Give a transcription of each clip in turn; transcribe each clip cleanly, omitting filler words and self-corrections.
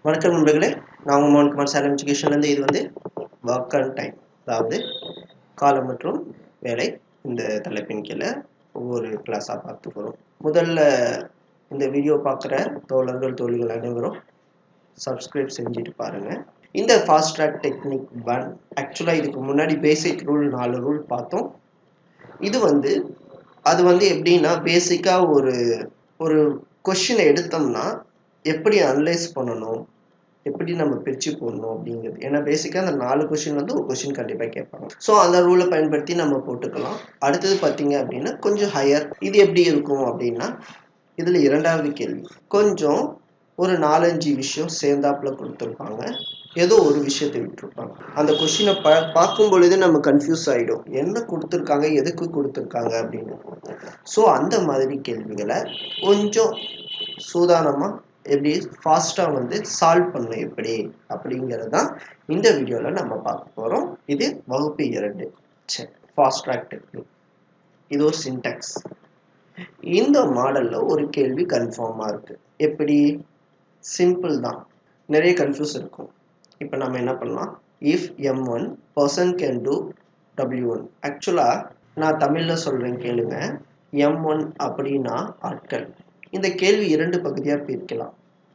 வணக்கம் நண்பர்களே, நான் உங்கள் மோகன்குமார் சேலம் எஜுகேஷன்லேருந்து. இது வந்து ஒர்க் அண்ட் டைம், அதாவது காலம் மற்றும் வேலை, இந்த தலைப்பின் கீழே ஒவ்வொரு கிளாஸாக பார்த்து போகிறோம். முதல்ல இந்த வீடியோ பார்க்குற தோழர்கள் தோழிகள் அனைவரும் சப்ஸ்கிரைப் செஞ்சுட்டு பாருங்கள். இந்த ஃபாஸ்ட் ட்ராக் டெக்னிக் 1 ஆக்சுவலாக இதுக்கு முன்னாடி பேசிக் ரூல் 4 ரூல் பார்த்தோம். இது வந்து எப்படின்னா பேசிக்காக ஒரு கொஷினை எடுத்தோம்னா எப்படி அனலைஸ் பண்ணணும், எப்படி நம்ம பிரித்து போடணும் அப்படிங்கிறது. ஏன்னா பேசிக்காக அந்த 4 கொஷின் வந்து ஒரு கொஷின் கண்டிப்பாக கேட்பாங்க. ஸோ அந்த ரூலை பயன்படுத்தி நம்ம போட்டுக்கலாம். அடுத்தது பார்த்தீங்க அப்படின்னா கொஞ்சம் ஹையர். இது எப்படி இருக்கும் அப்படின்னா, இதில் 2வது கேள்வி கொஞ்சம் ஒரு 4-5 விஷயம் சேர்ந்தாப்புல கொடுத்துருப்பாங்க, ஏதோ ஒரு விஷயத்தை விட்டுருப்பாங்க. அந்த கொஷினை பார்க்கும் பொழுது நம்ம கன்ஃபியூஸ் ஆகிடும், என்ன கொடுத்துருக்காங்க, எதுக்கு கொடுத்துருக்காங்க அப்படின்னு. ஸோ அந்த மாதிரி கேள்விகளை கொஞ்சம் சூதானமாக எப்படி ஃபாஸ்ட்டாக வந்து சால்வ் பண்ணணும் எப்படி அப்படிங்கிறது தான் இந்த வீடியோவில் நம்ம பார்க்க போகிறோம். இது வகுப்பு 2. சரி, ஃபாஸ்ட் ட்ராக் டெக்னிக். இது ஒரு சின்டாக்ஸ். இந்த மாடலில் ஒரு கேள்வி கன்ஃபார்மாக இருக்குது. எப்படி? சிம்பிள் தான், நிறைய கன்ஃபியூஸ் இருக்கும். இப்போ நம்ம என்ன பண்ணலாம், if M1 person can do W1. ஆக்சுவலாக நான் தமிழில் சொல்கிறேன் கேளுங்க. M1 அப்படின்னா ஆட்கள். இந்த கேள்வி 2 பகுதியாக பிரிக்கலாம்.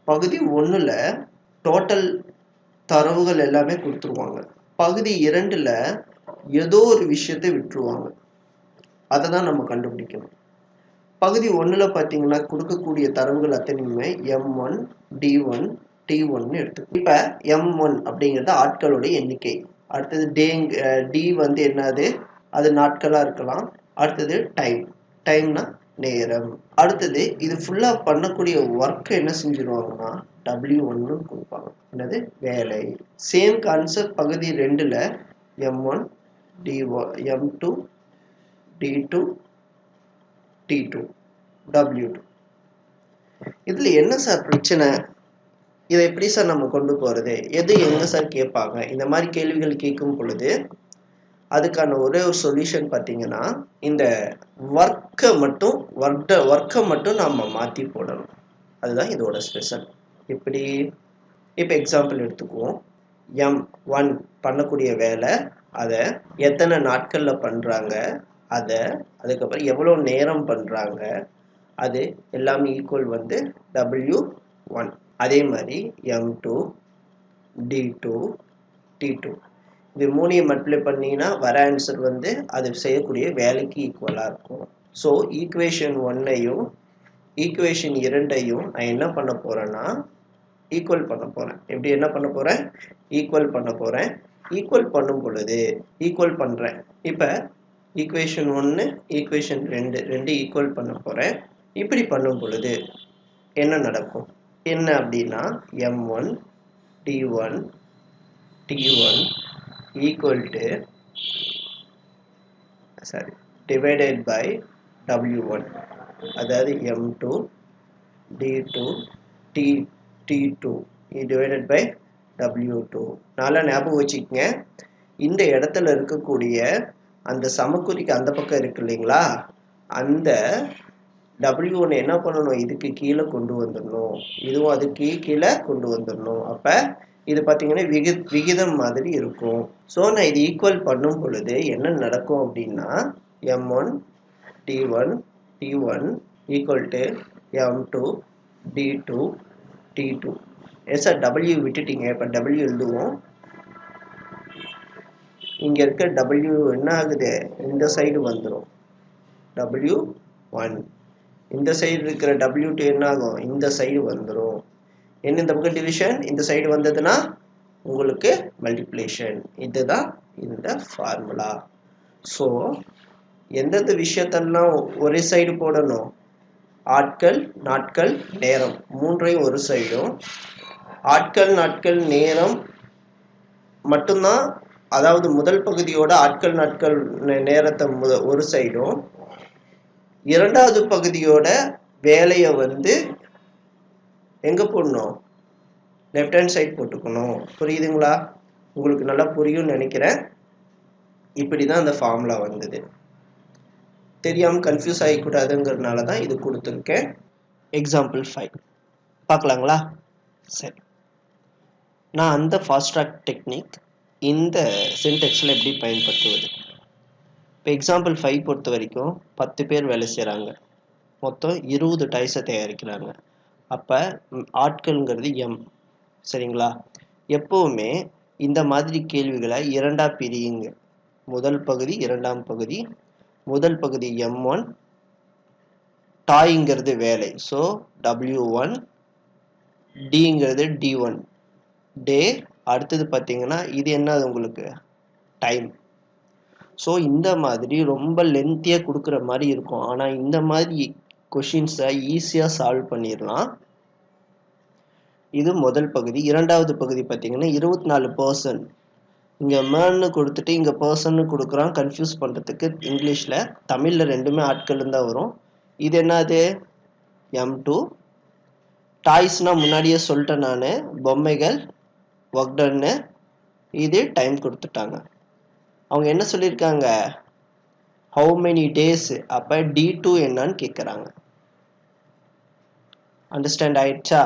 பகுதி 1ல் டோட்டல் தரவுகள் எல்லாமே கொடுத்துருவாங்க. பகுதி 2ல் ஏதோ ஒரு விஷயத்தை விட்டுருவாங்க. அதை தான் நம்ம கண்டுபிடிக்கணும். பகுதி 1ல் பார்த்தீங்கன்னா கொடுக்கக்கூடிய தரவுகள் அத்தனையுமே M1, D1, T1 எடுத்துக்கணும். இப்போ M1 அப்படிங்கிறது ஆட்களுடைய எண்ணிக்கை. அடுத்தது D வந்து என்னது, அது நாட்களாக இருக்கலாம். அடுத்தது டைம்னா நேரம். அடுத்தது இது ஃபுல்லாக பண்ணக்கூடிய ஒர்க்கை என்ன செஞ்சிருவாங்கன்னா W1 கொடுப்பாங்க. என்னது, வேலை. சேம் கான்செப்ட் பகுதி 2ல் M1, D1, M2, D2, T2, W2. இதில் என்ன சார் பிரச்சனை, இதை எப்படி சார் நம்ம கொண்டு போகிறது, எது எங்கே சார் கேட்பாங்க, இந்த மாதிரி கேள்விகள் கேட்கும் பொழுது அதுக்கான ஒரே ஒரு சொல்யூஷன் பார்த்தீங்கன்னா, இந்த ஒர்க்கை மட்டும் நம்ம மாற்றி போடணும். அதுதான் இதோட ஸ்பெஷல். எப்படி? இப்போ எக்ஸாம்பிள் எடுத்துக்குவோம். M1 பண்ணக்கூடிய வேலை, அதை எத்தனை நாட்களில் பண்ணுறாங்க, அதுக்கப்புறம் எவ்வளோ நேரம் பண்ணுறாங்க, அது எல்லாமே ஈக்குவல் வந்து W1. அதே மாதிரி M2, D2, T2 இது 3ஐயும் மல்டிப்ளை பண்ணிங்கன்னா வர ஆன்சர் வந்து அது செய்யக்கூடிய வேலைக்கு ஈக்குவலாக இருக்கும். ஸோ ஈக்குவேஷன் 1ஐயும் ஈக்குவேஷன் 2ஐயும் நான் என்ன பண்ண போகிறேன்னா ஈக்குவல் பண்ண போகிறேன். எப்படி என்ன பண்ண போகிறேன்? ஈக்குவல் பண்ண போகிறேன். ஈக்குவல் பண்ணும் பொழுது ஈக்குவல் பண்ணுறேன். இப்போ ஈக்குவேஷன் 1, ஈக்குவேஷன் 2 ஈக்குவல் பண்ண போகிறேன். இப்படி பண்ணும் பொழுது என்ன நடக்கும், என்ன அப்படின்னா M1, D1, T1 equal to divided by W1, அதாவது M2, D2, T2 divided by W2. நல்லா ஞாபகம் வச்சுக்கங்க. இந்த இடத்துல இருக்கக்கூடிய அந்த சமக்குறிக்கு அந்த பக்கம் இருக்கு இல்லைங்களா, அந்த W1 என்ன பண்ணணும், இதுக்கு கீழே கொண்டு வந்துடணும், இதுவும் அதுக்கு கீழே கொண்டு வந்துடணும். அப்போ இது பார்த்தீங்கன்னா விகிதம் மாதிரி இருக்கும். ஸோ நான் இது ஈக்குவல் பண்ணும் பொழுது என்ன நடக்கும் அப்படின்னா M1, D1, T1 equal to M2, D2, T2. Sir W விட்டுட்டீங்க, இப்போ W எழுதுவோம். இங்கே இருக்க W என்ன ஆகுது, இந்த சைடு வந்துடும் W1. இந்த சைடு இருக்கிற W2 என்ன ஆகும், இந்த சைடு வந்துடும். என்ன இந்த பக்கம் டிவிஷன், இந்த சைடு வந்ததுன்னா உங்களுக்கு மல்டிப்ளிகேஷன். இதுதான் இந்த ஃபார்முலா. ஸோ எந்தெந்த விஷயத்தெல்லாம் ஒரே சைடு போடணும், ஆட்கள், நாட்கள், நேரம் 3ஐயும் ஒரு சைடும், ஆட்கள், நாட்கள், நேரம் மட்டும்தான், அதாவது முதல் பகுதியோட ஆட்கள், நாட்கள், நேரத்தை ஒரு சைடும், 2வது பகுதியோட வேலையை வந்து எங்கே போடணும், லெஃப்ட் ஹேண்ட் சைட் போட்டுக்கணும். புரியுதுங்களா? உங்களுக்கு நல்லா புரியும்னு நினைக்கிறேன். இப்படி தான் அந்த ஃபார்முலா வந்தது. தெரியாமல் கன்ஃபியூஸ் ஆகிக்கூடாதுங்கிறதுனால தான் இது கொடுத்துருக்கேன். எக்ஸாம்பிள் 5 பார்க்கலாங்களா? சரி, நான் அந்த ஃபாஸ்ட் ட்ராக் டெக்னிக் இந்த சின்டெக்ஸில் எப்படி பயன்படுத்துவது? இப்போ எக்ஸாம்பிள் 5 பொறுத்த வரைக்கும் 10 பேர் வேலை செய்கிறாங்க, மொத்தம் 20 டாய்ஸை தயாரிக்கிறாங்க. அப்போ ஆட்கள்ங்கிறது எம், சரிங்களா? எப்போவுமே இந்த மாதிரி கேள்விகளை இரண்டாக பிரியுங்க. முதல் பகுதி, இரண்டாம் பகுதி. முதல் பகுதி M1, டாய்ங்கிறது வேலை, ஸோ W1, டிங்கிறது D1 டே. அடுத்தது பார்த்தீங்கன்னா இது என்னது உங்களுக்கு டைம். ஸோ இந்த மாதிரி ரொம்ப லென்த்தியாக கொடுக்குற மாதிரி இருக்கும், ஆனால் இந்த மாதிரி கொஷின்ஸை ஈஸியாக சால்வ் பண்ணிடலாம். இது முதல் பகுதி. இரண்டாவது பகுதி பார்த்தீங்கன்னா 24%. இங்கே மேன்னு கொடுத்துட்டு இங்கே பர்சன்னு கொடுக்குறான், கன்ஃபியூஸ் பண்ணுறதுக்கு. இங்கிலீஷில், தமிழில் ரெண்டுமே ஆட்கள் தான் வரும். இது என்னது M2. டாய்ஸ்னால் முன்னாடியே சொல்லிட்டேன் நான், பொம்மைகள், ஒர்க்டன்னு. இது டைம் கொடுத்துட்டாங்க. அவங்க என்ன சொல்லியிருக்காங்க, ஹவு மெனி டேஸ். அப்போ D2 என்னன்னு கேட்குறாங்க. அண்டர்ஸ்டாண்ட் ஆயிடுச்சா?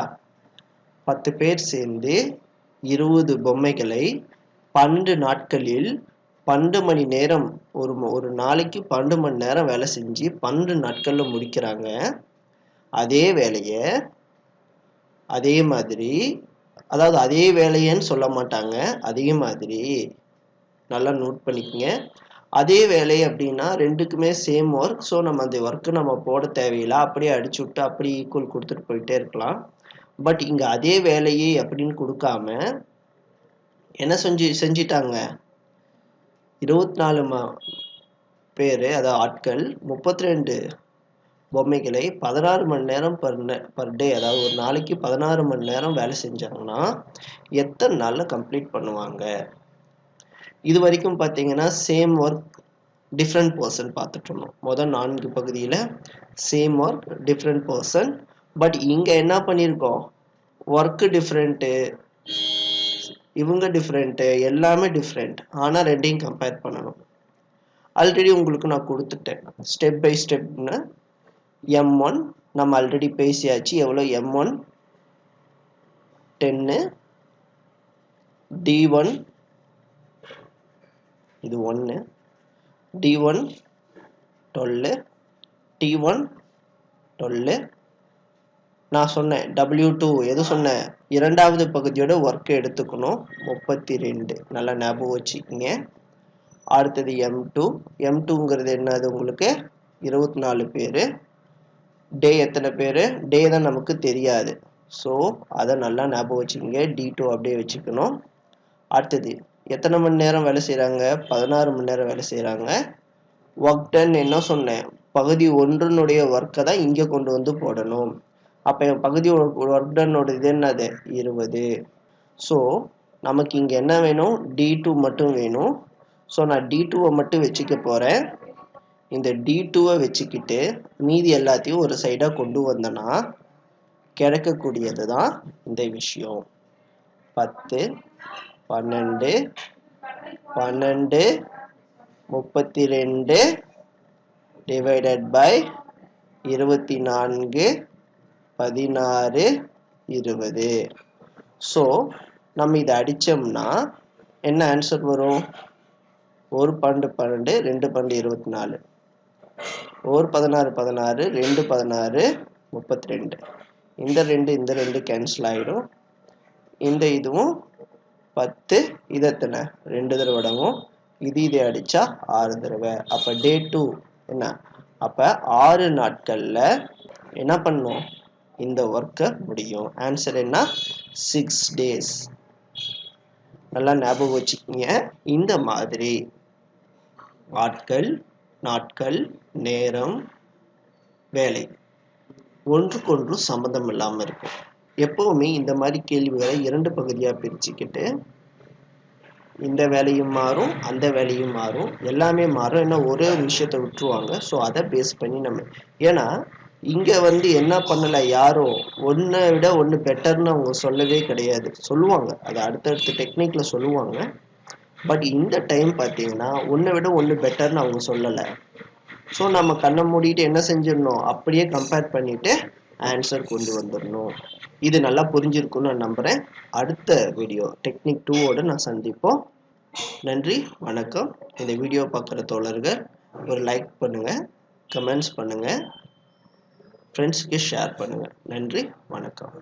10 பேர் சேர்ந்து 20 பொம்மைகளை 12 நாட்களில் 12 மணி நேரம், ஒரு நாளைக்கு 12 மணி நேரம் வேலை செஞ்சு 12 நாட்களில் முடிக்கிறாங்க. அதே வேலையை அதே மாதிரி, அதாவது அதே வேலையன்னு சொல்ல மாட்டாங்க, அதே மாதிரி நல்லா நோட் பண்ணிக்கங்க. அதே வேலை அப்படின்னா ரெண்டுக்குமே சேம் ஒர்க். ஸோ நம்ம அந்த ஒர்க்கு நம்ம போட தேவையில்லை, அப்படியே அடிச்சு விட்டு அப்படியே ஈக்குவல் கொடுத்துட்டு போயிட்டே இருக்கலாம். பட் இங்கே அதே வேலையே அப்படின்னு கொடுக்காம என்ன செஞ்சிட்டாங்க, 24 பேர், அதாவது ஆட்கள் 32 பொம்மைகளை 16 மணி நேரம் பர் டே, அதாவது ஒரு நாளைக்கு 16 மணி நேரம் வேலை செஞ்சாங்கன்னா எத்தனை நாளில் கம்ப்ளீட் பண்ணுவாங்க? இது வரைக்கும் பார்த்தீங்கன்னா சேம் ஒர்க் டிஃப்ரெண்ட் பர்சன் பார்த்துட்டு இருந்தோம். முதல் 4 பகுதியில் same work different person. But இங்கே என்ன பண்ணியிருக்கோம், ஒர்க்கு டிஃப்ரெண்ட்டு, இவங்க டிஃப்ரெண்ட்டு, எல்லாமே டிஃப்ரெண்ட். ஆனால் ரெண்டையும் கம்பேர் பண்ணணும். ஆல்ரெடி உங்களுக்கு நான் கொடுத்துட்டேன் ஸ்டெப் பை ஸ்டெப்னு. M1 நம்ம ஆல்ரெடி பேசியாச்சு. எவ்வளோ M1 10, D1 இது 1, D1 12, T1 12. நான் சொன்னேன் W2 எது சொன்னேன், இரண்டாவது பகுதியோட ஒர்க்கை எடுத்துக்கணும், 32. நல்லா ஞாபகம் வச்சுக்கிங்க. அடுத்தது M2. M2ங்கிறது என்னது உங்களுக்கு 24 பேர். டே எத்தனை பேர், டே தான் நமக்கு தெரியாது, ஸோ அதை நல்லா ஞாபகம் வச்சுக்கிங்க. D2 அப்படியே வச்சுக்கணும். அடுத்தது எத்தனை மணி நேரம் வேலை செய்கிறாங்க, 16 மணி நேரம் வேலை செய்கிறாங்க. ஒர்க் டன் என்ன சொன்னேன், பகுதி 1னுடைய ஒர்க்கை தான் இங்கே கொண்டு வந்து போடணும். அப்போ பகுதி ஒர்க் டன்னோட இது என்னது 20. ஸோ நமக்கு இங்கே என்ன வேணும், D2 மட்டும் வேணும். ஸோ நான் D2வை மட்டும் வச்சுக்க போகிறேன். இந்த D2வை வச்சுக்கிட்டு மீதி எல்லாத்தையும் ஒரு சைடாக கொண்டு வந்தேன்னா கிடைக்கக்கூடியது தான் இந்த விஷயம். 10, 12, 12, 32 டிவைடட் பை 24, 16, 20. ஸோ நம்ம இதை அடித்தோம்னா என்ன ஆன்சர் வரும், ஒரு 12 12, 2 12 24, ஒரு 16 16, 2 16, 32. இந்த ரெண்டு கேன்சல் ஆகிடும். இந்த இதுவும் 10, இது எத்தனை 2 தடவை அடங்கும். இதை அடித்தா 6 தடவை. அப்போ டே 2 என்ன, அப்போ 6 நாட்களில் என்ன பண்ணும், இந்த ஒர்க்கை முடியும். ஆன்சர் என்ன, 6 days. நல்லா ஞாபகம் வச்சுக்கிங்க. இந்த மாதிரி ஆட்கள், நாட்கள், நேரம், வேலை ஒன்றுக்கொன்று சம்மந்தம் இல்லாமல் இருக்கும். எப்போவுமே இந்த மாதிரி கேள்விகளை 2 பகுதியாக பிரிச்சுக்கிட்டு, இந்த வேலையும் மாறும், அந்த வேலையும் மாறும், எல்லாமே மாறும். ஏன்னா ஒரே ஒரு விஷயத்தை விட்டுருவாங்க. ஸோ அதை பேஸ் பண்ணி நம்ம, ஏன்னா இங்கே என்ன பண்ணலை, யாரும் ஒன்றை விட ஒன்று பெட்டர்னு அவங்க சொல்லவே கிடையாது. சொல்லுவாங்க, அது அடுத்தடுத்த டெக்னிக்கில் சொல்லுவாங்க. பட் இந்த டைம் பார்த்தீங்கன்னா ஒன்றை விட ஒன்று பெட்டர்னு அவங்க சொல்லலை. ஸோ நம்ம கண்ணை மூடிட்டு என்ன செஞ்சிடணும், அப்படியே கம்பேர் பண்ணிவிட்டு ஆன்சர் கொண்டு வந்துடணும். இது நல்லா புரிஞ்சிருக்கும்னு நான் நம்புகிறேன். அடுத்த வீடியோ டெக்னிக் 2ஓடு நான் சந்திப்போம். நன்றி, வணக்கம். இந்த வீடியோ பார்க்குற தோழர்கள் ஒரு லைக் பண்ணுங்கள், கமெண்ட்ஸ் பண்ணுங்கள், ஃப்ரெண்ட்ஸ்க்கு ஷேர் பண்ணுங்கள். நன்றி, வணக்கம்.